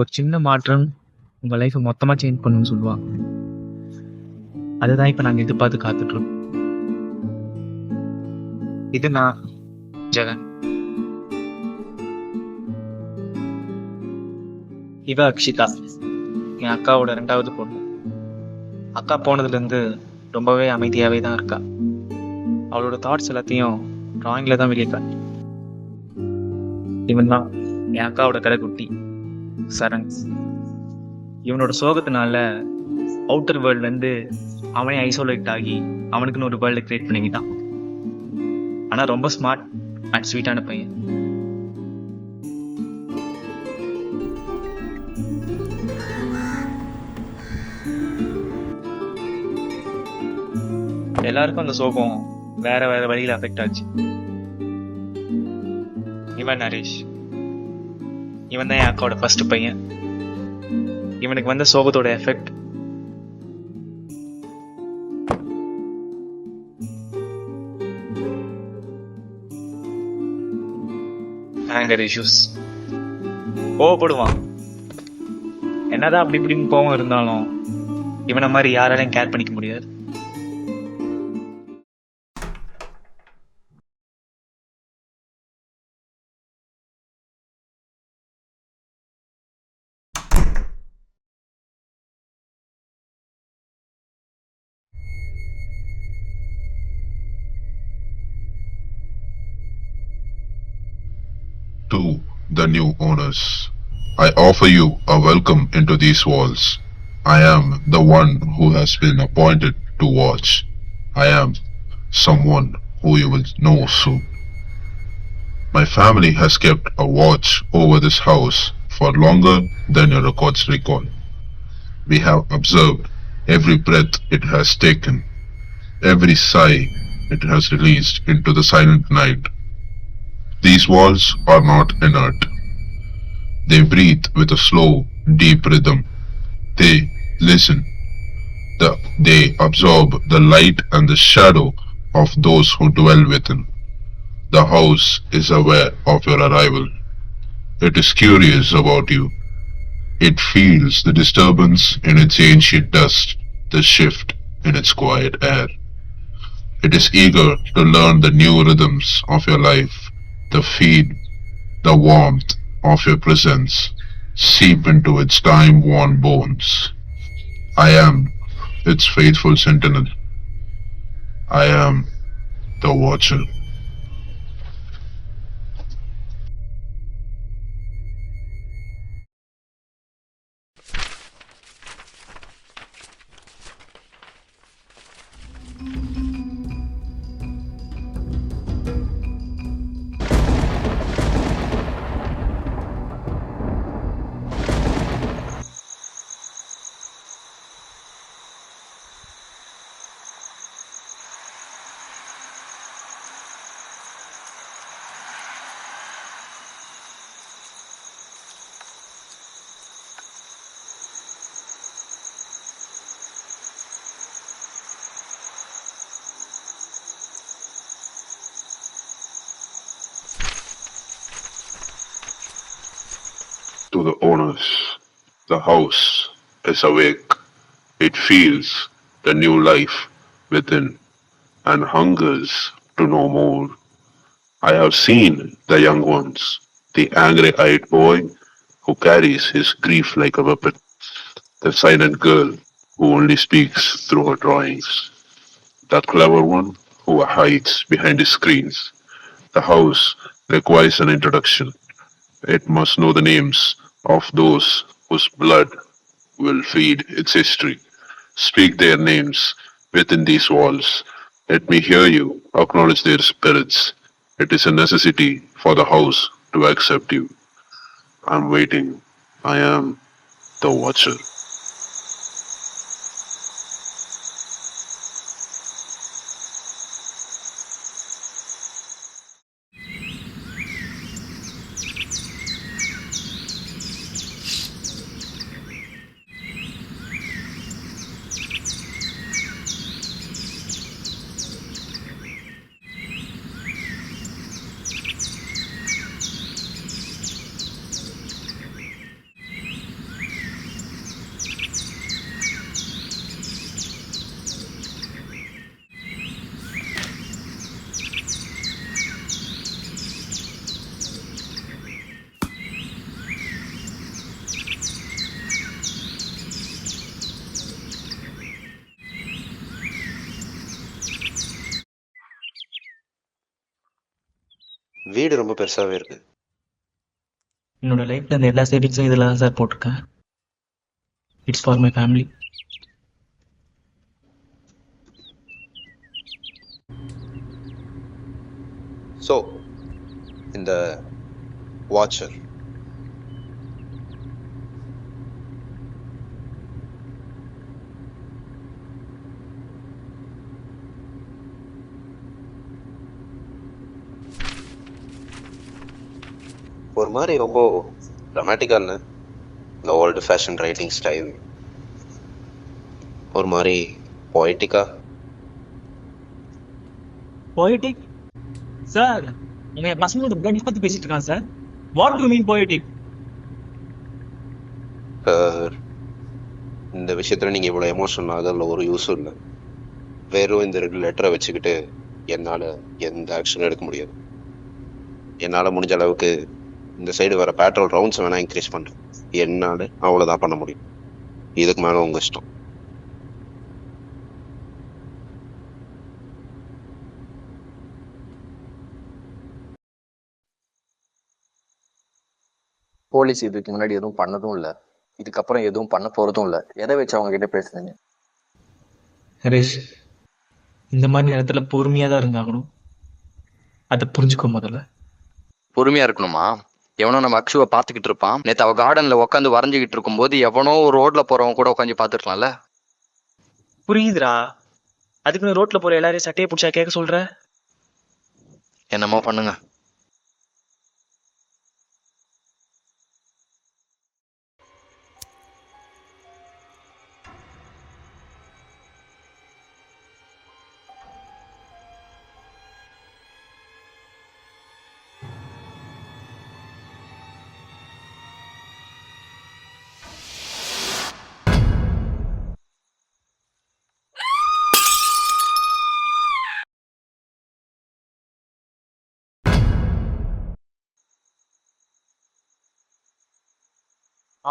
ஒரு சின்ன மாற்றம் உங்கள் லைஃப்பை மொத்தமாக சேஞ்ச் பண்ணுன்னு சொல்லுவாங்க. அதுதான் இப்போ நாங்கள் எதிர்பார்த்து காத்துட்ருக்கோம். இது நான் ஜெகன். இவ அக்ஷிதா, என் அக்காவோட 2வது பொண்ணு. அக்கா போனதுலேருந்து ரொம்பவே அமைதியாகவே தான் இருக்கா. அவளோட தாட்ஸ் எல்லாத்தையும் ட்ராயிங்கில் தான் வெளியே காட்டி. இவன் தான் என் அக்காவோட கடைக்குட்டி சரண். இவனோட சோகத்தினால அவுட்டர் வேர்ல்ட்லேருந்து அவனே ஐசோலேட் ஆகி அவனுக்குன்னு ஒரு வேர்ல்டு கிரியேட் பண்ணிக்கிட்டான். ஆனால் ரொம்ப ஸ்மார்ட் அண்ட் ஸ்வீட்டான பையன். எல்லாருக்கும் அந்த சோகம் வேற வேற வழியில் அஃபெக்ட் ஆச்சு. இவன் நரேஷ். இவன் தான் என் அக்காவோட ஃபர்ஸ்ட் பையன். இவனுக்கு வந்த சோகத்தோட எஃபெக்ட் ஆங்கர் இஷ்யூஸ். கோவப்படுவான். என்னதான் அப்படி இப்படின்னு கோவம் இருந்தாலும் இவனை மாதிரி யாராலையும் கேர் பண்ணிக்க முடியாது. To the new owners, I offer you a welcome into these walls. I am the one who has been appointed to watch. I am someone who you will know soon. My family has kept a watch over this house for longer than your records recall. We have observed every breath it has taken, every sigh it has released into the silent night. These walls are not inert. They breathe with a slow, deep rhythm. They listen. They absorb the light and the shadow of those who dwell within. The house is aware of your arrival. It is curious about you. It feels the disturbance in its ancient dust, the shift in its quiet air. It is eager to learn the new rhythms of your life. The feed, the warmth of your presence seep into its time-worn bones. I am its faithful sentinel. I am the watcher. To the owners, the house is awake. It feels the new life within and hungers to know more. I have seen the young ones, the angry-eyed boy who carries his grief like a weapon, the silent girl who only speaks through her drawings, the clever one who hides behind his screens. The house requires an introduction. It must know the names of those whose blood will feed its history. Speak their names within these walls. Let me hear you acknowledge their spirits. It is a necessity for the house to accept you. I'm waiting. I am the watcher. வீடு ரொம்ப பெருசாவே இருக்கு. என்னோட லைஃப்ல இந்த எல்லா சேவிங்ஸும் இதில் தான் sir போட்டிருக்கேன். It's for my family. So இந்த வாட்சர் ஒரு மாதிரி ரொம்ப ட்ராமேட்டிக்காக இல்லை, இந்த ஓல்டு ஃபேஷன் ரைட்டிங் ஸ்டைல் ஒரு மாதிரி பொய்டிக்கா. போயிட்டிக் சார், உங்க என் பசங்களோட பிளட் பற்றி பேசிட்டு இருக்கான் சார். வாட் டு மீன் போயிட்டிக்? இந்த விஷயத்தில் நீங்கள் இவ்வளோ எமோஷனல் ஆகல, ஒரு யூஸும் இல்லை. வெறும் இந்த 2 லெட்டரை வச்சுக்கிட்டு என்னால் எந்த ஆக்ஷனும் எடுக்க முடியாது. என்னால் முடிஞ்ச அளவுக்கு இந்த சைடு வர பேட்ரோல் ரவுண்ட்ஸ் வேணால் இன்க்ரீஸ் பண்ணுறேன். என்னால் அவ்வளோதான் பண்ண முடியும். இதுக்கு மேலே உங்கள் இஷ்டம். போலீஸ் இதுக்கு முன்னாடி எதுவும் பண்ணதும் இல்லை, இதுக்கப்புறம் எதுவும் பண்ண போகிறதும் இல்லை. எதை வச்சு அவங்க கிட்ட பேசுறீங்க? ஹரேஷ், இந்த மாதிரி நேரத்தில் பொறுமையாக தான் இருந்தாகணும். அதை புரிஞ்சுக்கோ முதல்ல. பொறுமையா இருக்கணுமா? எவனோ நம்ம அக்ஷுவை பார்த்துக்கிட்டு இருப்பான். நேற்று அவ கார்டன்ல உட்காந்து வரைஞ்சிக்கிட்டு இருக்கும்போது எவனோ ஒரு ரோட்ல போறவங்க கூட உட்காந்து பார்த்துருக்கலாம்ல. புரியுதுடா. அதுக்குன்னு ரோட்ல போற எல்லாரையும் சட்டையை பிடிச்சா கேட்க சொல்ற? என்னமோ பண்ணுங்க.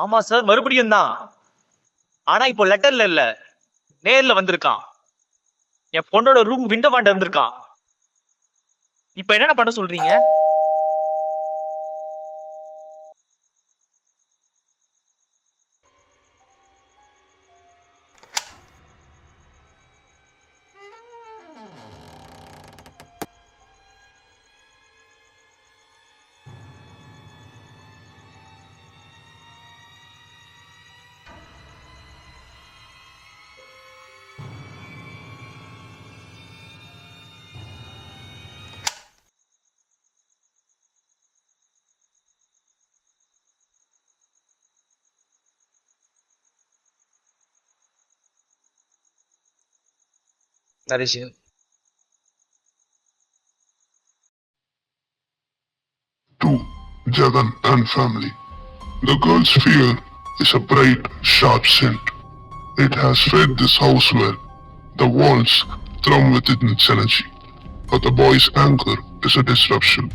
ஆமா சார், மறுபடியும் தான். ஆனா இப்போ லெட்டர்ல இல்ல, நேர்ல வந்திருக்கான். என் பொண்ணோட ரூம் விண்டோ வாண்ட இருந்திருக்கான். இப்ப என்னென்ன பண்ண சொல்றீங்க? Naresh, To Jagan and family. The girl's fear is a bright, sharp scent. It has fed this house well. The walls thrum with its energy. But the boy's anger is a disruption,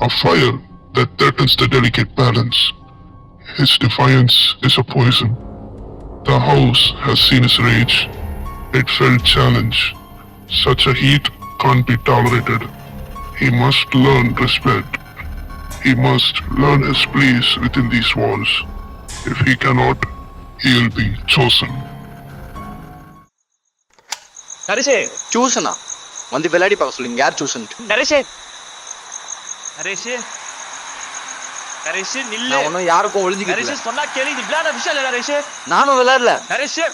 a fire that threatens the delicate balance. His defiance is a poison. The house has seen his rage. It felt challenge. Such a heat can't be tolerated. He must learn respect. He must learn his place within these walls. If he cannot, he will be chosen. நரேஷே, சூசனா வந்து விளையாடி பார்க்க சொல்லுங்க. யார் Susan? நரேஷே, நரேஷே, நரேஷே நில்லு. நான் ஒன்னும் யாருக்கும் ஒளிஞ்சுக்கிட்டு நரேஷே இல்ல. சொன்னா கேளு, இது விளையாட விஷயம் இல்ல நரேஷே. நானும் விளையாடல. நரேஷே,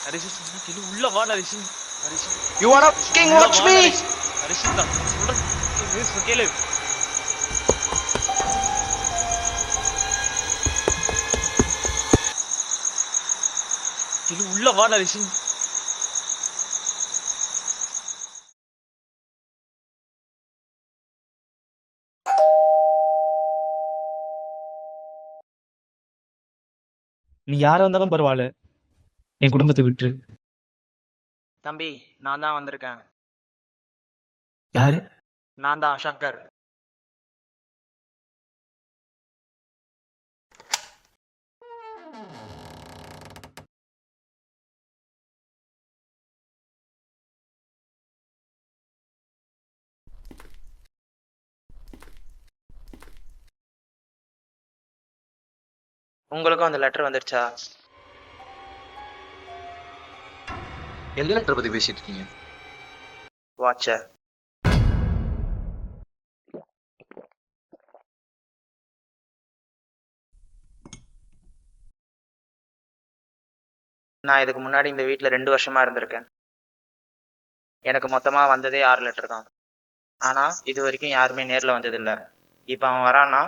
நரேஷே சொன்னா கேளு, உள்ள வா நரேஷே. நரேஷே, யூ வாண்ட் கிங் உள்ள வாட்ச் வா மீ. நரேஷ். நரேஷே தான் சொல்றேன், நரேஷ் கேளு. கேளு, உள்ள வா நரேஷே. நீ யாரா இருந்தாலும் பரவாயில்ல, என் குடும்பத்தை விட்டுரு. தம்பி, நான் தான் வந்திருக்கேன். யாரு? நான் தான் சங்கர். உங்களுக்கும் அந்த லெட்டர் வந்துருச்சா? எந்த லெட்டர் பத்தி பேசிட்டு இருக்கீங்க? வாட்சர். நான் இதுக்கு முன்னாடி இந்த வீட்டில் 2 வருஷமா இருந்திருக்கேன். எனக்கு மொத்தமா வந்ததே 6 லெட்டர் தான். ஆனா இது வரைக்கும் யாருமே நேர்ல வந்ததில்லை. இப்போ அவன் வரான்னா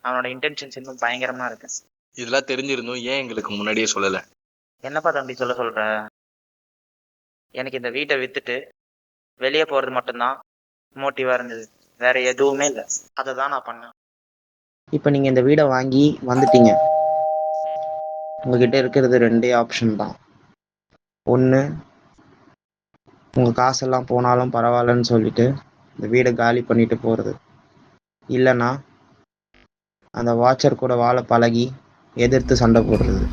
அவனோட இன்டென்ஷன்ஸ் இன்னும் பயங்கரமா இருக்கு. இதெல்லாம் தெரிஞ்சிருந்தும் ஏன் எங்களுக்கு முன்னாடியே சொல்லல? என்னப்பா தம்பி சொல்ற? எனக்கு இந்த வீட்டை வித்துட்டு வெளியே போறது மட்டும்தான் மோட்டிவா இருந்தது, வேற எதுவுமே இல்லை. அதை தான் நான் பண்ணேன். இப்போ நீங்க இந்த வீடை வாங்கி வந்துட்டீங்க. உங்ககிட்ட இருக்கிறது 2 ஆப்ஷன் தான். ஒன்று, உங்கள் காசெல்லாம் போனாலும் பரவாயில்லன்னு சொல்லிட்டு இந்த வீடை காலி பண்ணிட்டு போகிறது. இல்லைன்னா அந்த வாட்சர் கூட வாழ பழகி எதிர்த்து சண்டை போடுறது.